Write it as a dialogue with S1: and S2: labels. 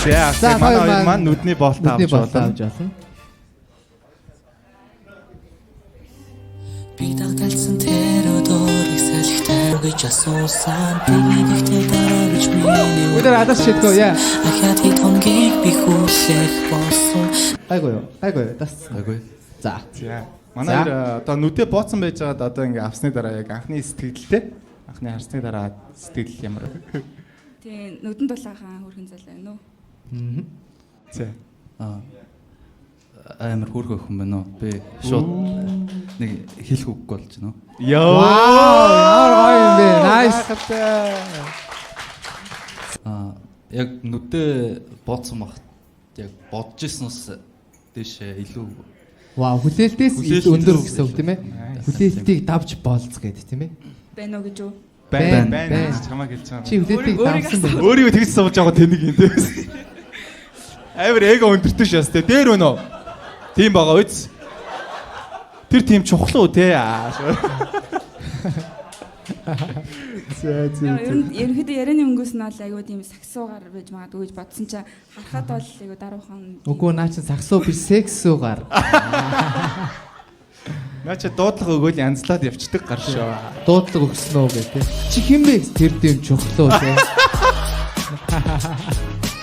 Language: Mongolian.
S1: За манай хоёр маань нүдний болт авч болно.
S2: Би дагталсан тэр өдөрийг салхитар гэж асуусан бидний ихтэй дараа гэж миний
S3: өдөр адаас шийдгөө яа.
S2: ахаад хитонгийг би хүлээх болсон.
S3: Гайгүй. Тас.
S4: Гайгүй.
S3: За.
S1: Манай хоёр одоо нүдэ бооцсон байж байгаад одоо ингээ авсны дараа яг анхны сэтгэлдээ анхны харсны дараа сэтгэл ямар вэ?
S5: Тийм нүдэн дулаахан хөрхэн зал байна уу?
S1: За.
S4: Амар хөөрхөн хүн байна уу? Би шууд нэг хэлэх үггүй болж байна уу?
S1: Йоо.
S3: Ямар гоё юм бэ? Nice.
S4: Яг нүдэ бооцсон багт яг бодож ирсэнээс дэше илүү
S3: Хүлээлтээс өндөр гэсэн үг тийм ээ. Хүлээлтийг давж болц гэдэг тийм ээ.
S5: Байна уу гэж үү?
S1: Байна. Чамаа гэлж байгаа.
S3: Чи хүлээлтийг давсан байх.
S1: Өөрийгөө тэгж сууж байгаа тэнэг юм дээ. Амар эго өндөртөө шээс тэ. Дээр өнөө. Тийм байгаа үз. Тэр тийм чухал уу те?
S5: Ерөнхийдөө ярианы өнгөөс нь бол айгүй тийм саксуугаар байж магадгүй гэж бодсон чинь харахад бол айгүй даруухан.
S3: Үгүй наа чи саксуу биш сексуугаар.
S1: Наа чи дуудлага өгөөл янзлаад явцдаг гар шүү.
S3: Дуудлага өгсөн үү гэх те. Чи хэн бэ? Тэр дэм чухлоо те.